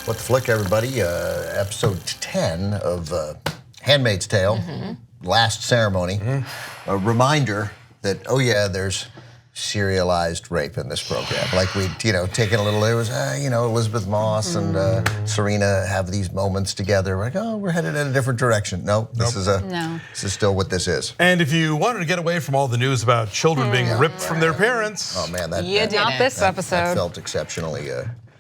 What the flick, everybody? Episode 10 of Handmaid's Tale, last ceremony. A reminder that, oh yeah, there's serialized rape in this program. Like we'd, taken a little, it was, Elizabeth Moss and Serena have these moments together. We're like, oh, we're headed in a different direction. No, this is still what this is. And if you wanted to get away from all the news about children being ripped from their parents. Oh man, that felt exceptionally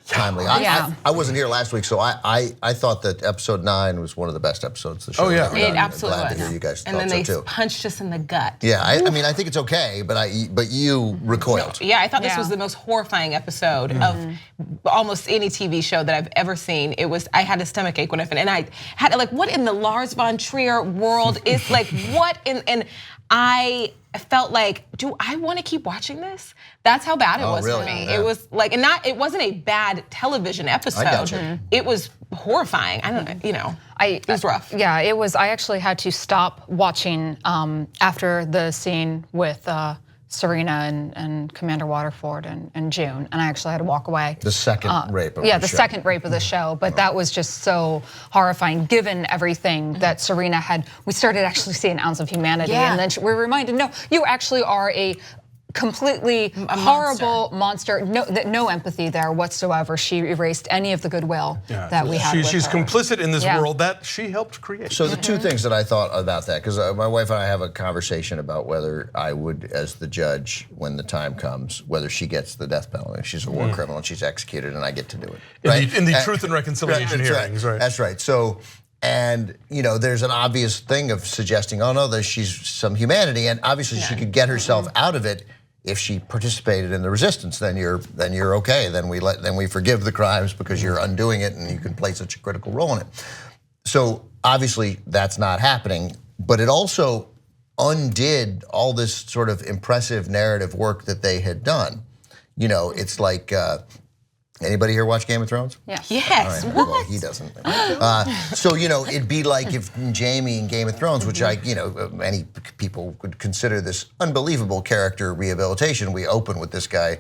timely. I wasn't here last week, so I thought that episode 9 was one of the best episodes of the show. Oh yeah, it absolutely was. Glad to hear you guys and then thought they so too. punched us in the gut. Yeah, I mean, I think it's okay, but you recoiled. Yeah, I thought this was the most horrifying episode of almost any TV show that I've ever seen. It was, I had a stomach ache when I finished, and I had like, what in the Lars von Trier world is like, what in, and I felt like, do I want to keep watching this? That's how bad it was for me. Yeah. It was like, and it wasn't a bad television episode. I gotcha. It was horrifying. I don't know, it was rough. Yeah, it was. I actually had to stop watching after the scene with Serena and Commander Waterford and June, and I actually had to walk away. The second rape of the show. Yeah, the second rape of the show, but that was just so horrifying given everything that Serena had. We started actually seeing an ounce of humanity, and then we're reminded, no, you actually are a completely horrible monster. No empathy there whatsoever. She erased any of the goodwill that we had with She's her. complicit in this world that she helped create. So the two things that I thought about that, because my wife and I have a conversation about whether I would, as the judge, when the time comes, whether she gets the death penalty. She's a war criminal and she's executed, and I get to do it. Right? In the Truth and Reconciliation hearings, right? That's right. So. And there's an obvious thing of suggesting, oh no, she's some humanity, and obviously she could get herself out of it if she participated in the resistance. Then you're okay. Then we forgive the crimes because you're undoing it, and you can play such a critical role in it. So obviously that's not happening, but it also undid all this sort of impressive narrative work that they had done. It's like. Anybody here watch Game of Thrones? Yes. Yes. Right, well, he doesn't. So it'd be like if Jamie in Game of Thrones, which many people would consider this unbelievable character rehabilitation. We open with this guy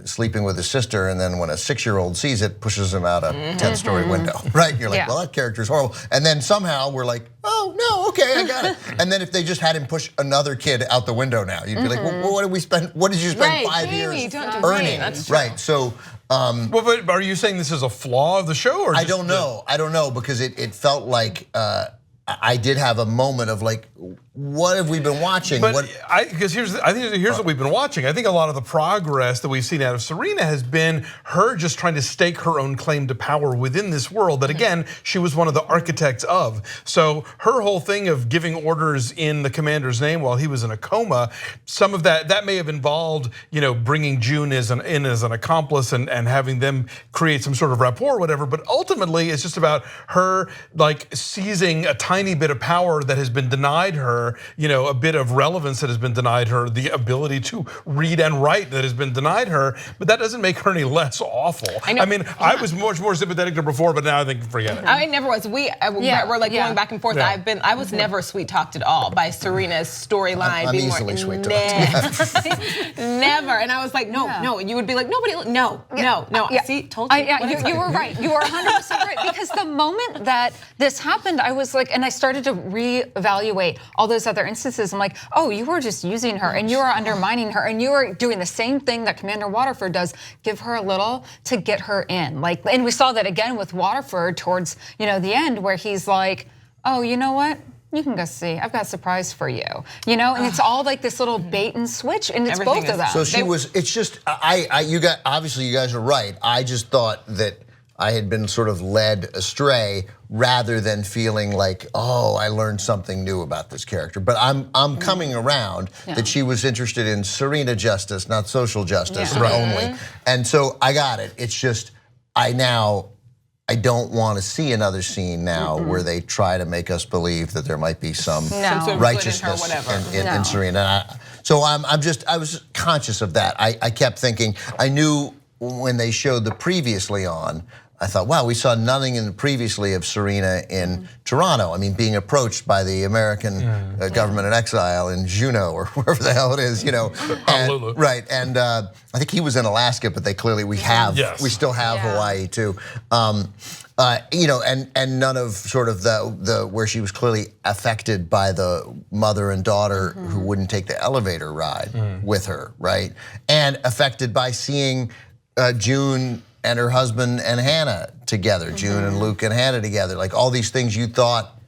sleeping with his sister, and then when a 6-year-old sees it, pushes him out a 10-story window, right? You're like, well, that character's horrible. And then somehow we're like, oh no, okay, I got it. And then if they just had him push another kid out the window now, you'd be like, well, what did you spend 5 years earning? That's right. So. But are you saying this is a flaw of the show, or I don't know. I don't know, because it felt like I did have a moment of like, what have we been watching? But because here's what we've been watching. I think a lot of the progress that we've seen out of Serena has been her just trying to stake her own claim to power within this world that, again, she was one of the architects of. So her whole thing of giving orders in the commander's name while he was in a coma, some of that may have involved, bringing June in as an accomplice and having them create some sort of rapport or whatever. But ultimately, it's just about her like seizing a tiny bit of power that has been denied her. A bit of relevance that has been denied her, the ability to read and write that has been denied her, but that doesn't make her any less awful. I mean, I was much more sympathetic to her before, but now I think forget it. I never was. We're like going back and forth. I was never sweet talked at all by Serena's storyline. I'm easily sweet talked. Never. And I was like, no. You would be like, nobody. No. See, told you. You were right. You were 100% right, because the moment that this happened, I was like, and I started to reevaluate all those other instances. I'm like, oh, you were just using her, and you are undermining her, and you are doing the same thing that Commander Waterford does. Give her a little to get her in. And we saw that again with Waterford towards the end, where he's like, oh, you know what? You can go see. I've got a surprise for you. And it's all like this little bait and switch, and it's both of them. So she was. It's just obviously you guys are right. I just thought that I had been sort of led astray, rather than feeling like, oh, I learned something new about this character. But I'm coming around that she was interested in Serena justice, not social justice only. And so I got it. It's just I don't want to see another scene now where they try to make us believe that there might be some righteousness in Serena. So I was conscious of that. I kept thinking, I knew when they showed the previously on, I thought, wow, we saw nothing previously of Serena in Toronto. I mean, being approached by the American government in exile in Juneau or wherever the hell it is, Honolulu. Right, and I think he was in Alaska, but we still have Hawaii too. And none of sort of the where she was clearly affected by the mother and daughter who wouldn't take the elevator ride with her, right? And affected by seeing June and her husband and Hannah together, June and Luke and Hannah together, like all these things you thought,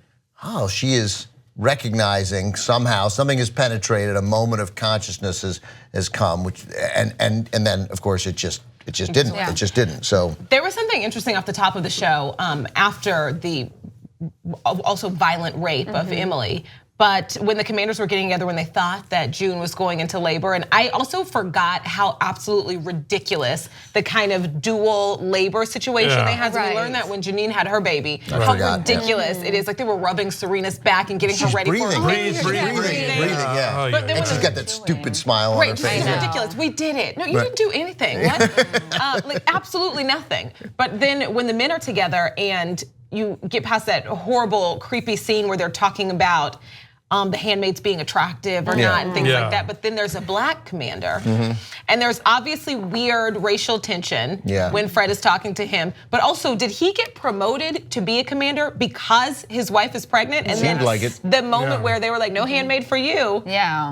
oh, she is recognizing somehow something has penetrated, a moment of consciousness has come, which and then of course it just didn't. It just didn't. So there was something interesting off the top of the show after the also violent rape of Emily. But when the commanders were getting together, when they thought that June was going into labor, and I also forgot how absolutely ridiculous the kind of dual labor situation they had. So we learned that when Janine had her baby, how ridiculous it is. Like they were rubbing Serena's back and getting her ready for her. Breathing, yeah. And she's got that stupid smile on her face. It's ridiculous. We did it. No, you didn't do anything. What? Like absolutely nothing. But then when the men are together and you get past that horrible, creepy scene where they're talking about the handmaids being attractive or not and things like that. But then there's a black commander. And there's obviously weird racial tension when Fred is talking to him. But also, did he get promoted to be a commander because his wife is pregnant? And seemed like it. The moment where they were like, no handmaid for you.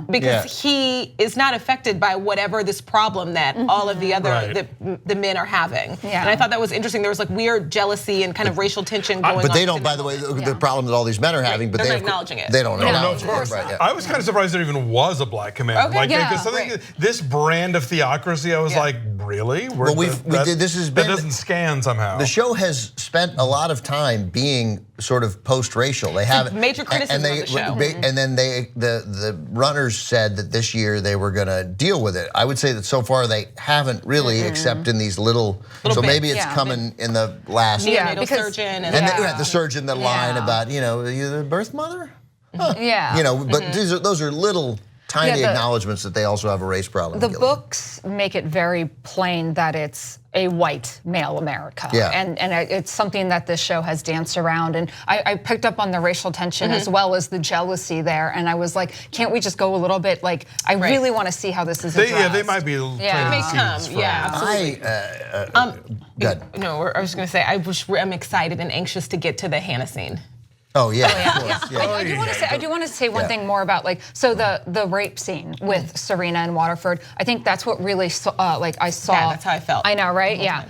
Because he is not affected by whatever this problem that all of the other the men are having. And I thought that was interesting. There was like weird jealousy and kind of racial tension going on. But they don't, by the way, the problem that all these men are having, but they're not acknowledging it. They don't know. Of course. I was kind of surprised there even was a black commander. Because this brand of theocracy, I was like, really? Well, that doesn't scan somehow. The show has spent a lot of time being sort of post-racial. They have major criticism of the show. And then the runners said that this year they were going to deal with it. I would say that so far they haven't really, except in these little so bits. Maybe it's coming in the last. Neonatal surgeon and the surgeon, the line about you the birth mother. But those are little tiny acknowledgments that they also have a race problem. The books make it very plain that it's a white male America. And it's something that this show has danced around. And I picked up on the racial tension as well as the jealousy there. And I was like, can't we just go a little bit, like, I really want to see how this is addressed. They might be absolutely. Good. No, I was going to say, I'm excited and anxious to get to the Hannah scene. Oh yeah, I do want to say one thing more about so the rape scene with Serena and Waterford. I think that's what really I saw. Yeah, that's how I felt. I know, right? Yeah.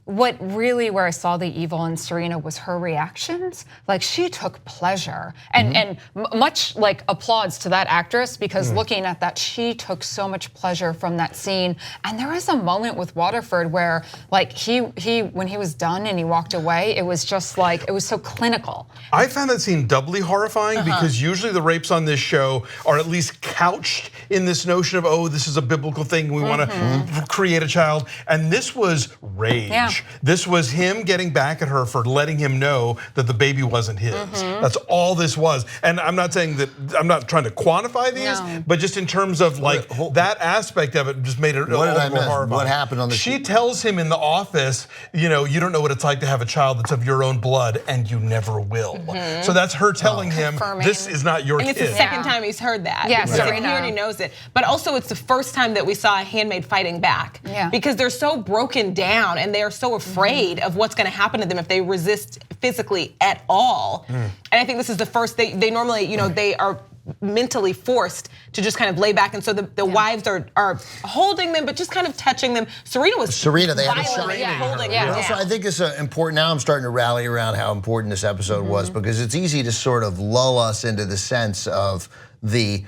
Where I saw the evil in Serena was her reactions. Like she took pleasure, and much like applauds to that actress because looking at that, she took so much pleasure from that scene. And there was a moment with Waterford where, like he when he was done and he walked away, it was just like it was so clinical. I found that scene doubly horrifying because usually the rapes on this show are at least couched in this notion of this is a biblical thing. We want to create a child, and this was rage. Yeah. This was him getting back at her for letting him know that the baby wasn't his. That's all this was. And I'm not saying that, I'm not trying to quantify these, but just in terms of like that aspect of it just made it all more horrifying. What happened on the She tells him in the office, you don't know what it's like to have a child that's of your own blood and you never will. So that's her telling him, this is not your kid. And it's the second time he's heard that. Yeah, so he already knows it. But also it's the first time that we saw a handmaid fighting back. Because they're so broken down and they are so afraid of what's going to happen to them if they resist physically at all. And I think this is the first, they normally, they are mentally forced to just kind of lay back, and so the wives are holding them, but just kind of touching them. Serena, they had a shot. Holding them. Also, I think it's important. Now I'm starting to rally around how important this episode was because it's easy to sort of lull us into the sense of the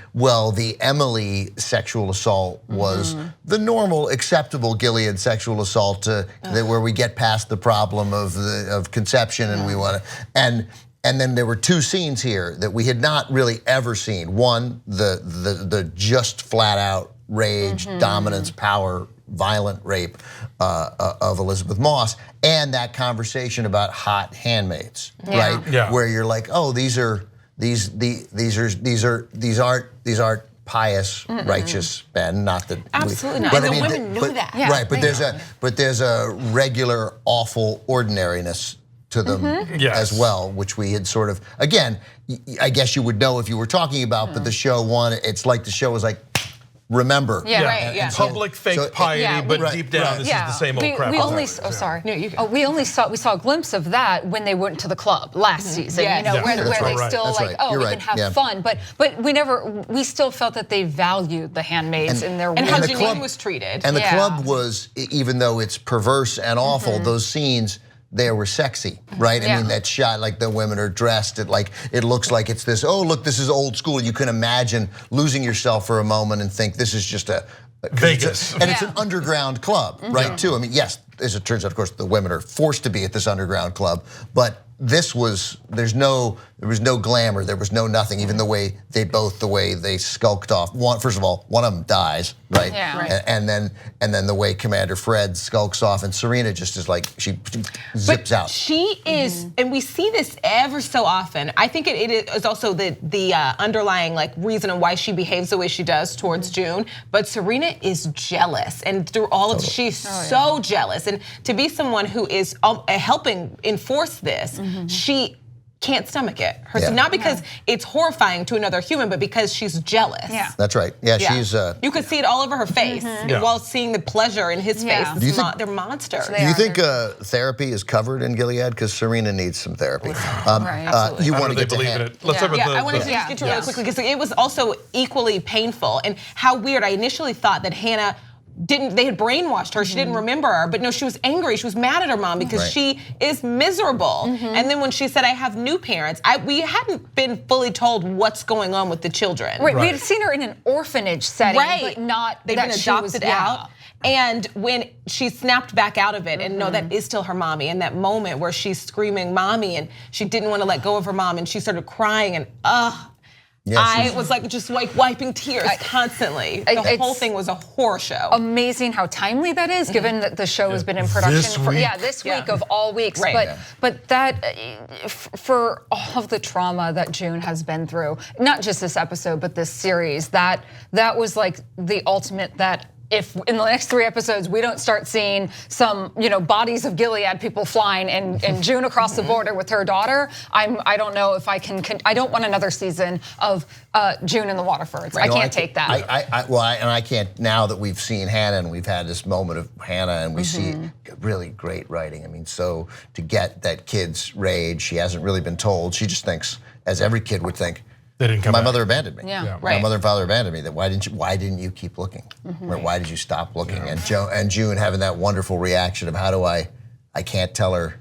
Emily sexual assault was the normal, acceptable Gilead sexual assault where we get past the problem of conception and we want to and then there were two scenes here that we had not really ever seen. One, the just flat out rage, dominance, power, violent rape of Elizabeth Moss, and that conversation about hot handmaids, right? Yeah. Where you're like, oh, these aren't pious, righteous men. Not that Absolutely not. but And I the mean, women know but- that. Yeah, right, but they there's a regular awful ordinariness to them Yes. as well, which we had sort of, again, I guess you would know if you were talking about, but the show it's like the show was like, remember. Yeah. Right, yeah. Public fake piety, yeah, but Right, deep down, right. this is the same old crap. We all only, the time. oh sorry. No, you go. We saw a glimpse of that when they went to the club last season. Yes. You know, Yeah, where that's they right. still That's like, right. oh, You're we right. can have Yeah. fun, but we still felt that they valued the handmaids in their And how the Janine club- was treated. And the Yeah. club was, even though it's perverse and awful, those scenes, they were sexy, right? I Yeah. mean, that shot, like the women are dressed, it looks like it's this, oh, look, this is old school. You can imagine losing yourself for a moment and think this is just a Vegas. It's an underground club, right, too. I mean, yes, as it turns out, of course, the women are forced to be at this underground club, but this was, there was no glamour, there was no nothing, even the way they skulked off. First of all, one of them dies, right? Yeah. Right. And then the way Commander Fred skulks off, and Serena just is like, she zips out. She is, and we see this ever so often. I think it is also the underlying like reason why she behaves the way she does towards June. But Serena is jealous, and through all of she's so jealous. And to be someone who is helping enforce this, she can't stomach it. Not because it's horrifying to another human, but because she's jealous. Yeah. That's right. Yeah, she's. You could see it all over her face while seeing the pleasure in his Yeah. face. Do you think- They're monsters. Do you think therapy is covered in Gilead? Because Serena needs some therapy. Absolutely. You How want do to they get to believe in hand. it? Let's talk about I wanted to just get to it really quickly because it was also equally painful and how weird. I initially thought that Hannah they had brainwashed her. She didn't remember her, but no, she was angry. She was mad at her mom because Right. she is miserable. And then when she said, I have new parents, we hadn't been fully told what's going on with the children. Right. We had seen her in an orphanage setting, Right. but not They've that been she was adopted out. And when she snapped back out of it and no, that is still her mommy, and that moment where she's screaming mommy and she didn't want to let go of her mom and she started crying and Yeah, I was like just like wiping tears constantly. The whole thing was a horror show. Amazing how timely that is, given that the show has been in production this week of all weeks. Right. But that for all of the trauma that June has been through, not just this episode but this series, that was like the ultimate that. If in the next 3 episodes we don't start seeing some, bodies of Gilead people flying and June across the border with her daughter, I don't know if I can. I don't want another season of June in the Waterfords. I can't take that. I can't, now that we've seen Hannah and we've had this moment of Hannah and we see really great writing. I mean, so to get that kid's rage, she hasn't really been told. She just thinks, as every kid would think, They didn't come my back. mother abandoned me. Yeah. My mother and father abandoned me. That why didn't you keep looking? Or why did you stop looking? And June having that wonderful reaction of how do I can't tell her,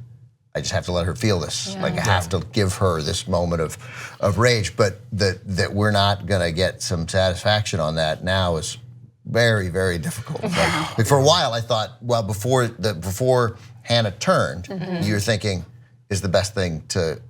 I just have to let her feel this. Like I have to give her this moment of rage. But that we're not gonna get some satisfaction on that now is very, very difficult. Like for a while I thought, well, before Hannah turned, you're thinking, is the best thing to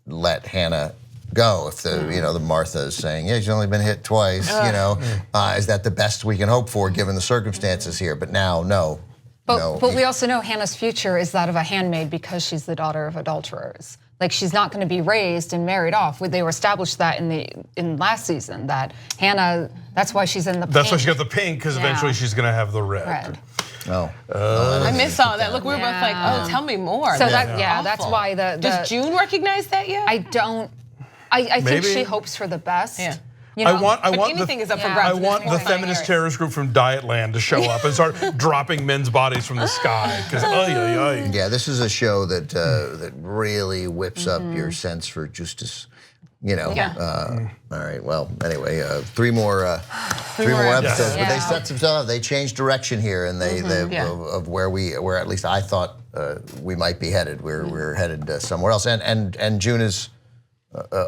let Hannah go if the Martha is saying, yeah, she's only been hit twice, is that the best we can hope for given the circumstances here? But now, no. But we also know Hannah's future is that of a handmaid because she's the daughter of adulterers. Like she's not going to be raised and married off. They were established that in last season that Hannah. That's why she's in the. That's why pink. she got the pink because eventually she's going to have the red. Red. No. I missed all that. Look, we were both like, oh, tell me more. So That's that's awful. why Does June recognize that yet? I don't. I think Maybe. she hopes for the best. Yeah. I want anything is up for grabs I in this want the horrifying feminist areas. terrorist group from Dietland to show up and start dropping men's bodies from the sky. Because Yeah, this is a show that really whips up your sense for justice. All right. Well, anyway, 3 more episodes. But they set some stuff up. They changed direction here, and they of where at least I thought we might be headed. We're headed somewhere else, and June is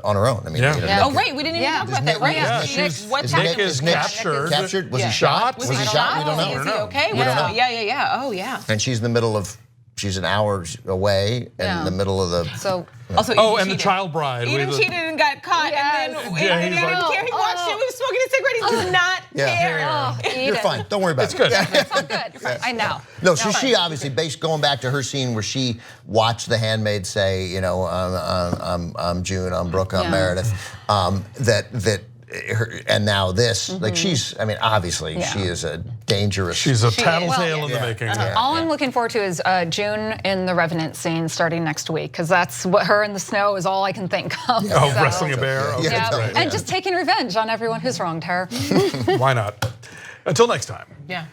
on her own. I mean, Oh, right, we didn't even talk about that, right? Yeah, What's Nick happening? is captured. Captured? Was Yeah. he shot? Was he he shot? We shot? don't know. Is he okay? We don't know. Yeah. Oh, yeah. And she's in the middle of. She's an hour away in the middle of the. So. Also, Oh, Eden and the cheated. child bride. Eden cheated and got caught, and then Yeah, and he's he didn't like- care. He watched it. We were smoking a cigarette. He does not care. You're fine. Don't worry about it. It's good. It's all good. I know. No, so she obviously, going back to her scene where she watched the handmaid say, I'm June, I'm Brooke, I'm Meredith, that and now this. Like she's, I mean, obviously she is a dangerous. She's a tattletale in the making. All I'm looking forward to is June in the Revenant scene starting next week, because that's what her in the snow is all I can think of. Oh, wrestling a bear. Okay. And just taking revenge on everyone who's wronged her. Why not? Until next time. Yeah.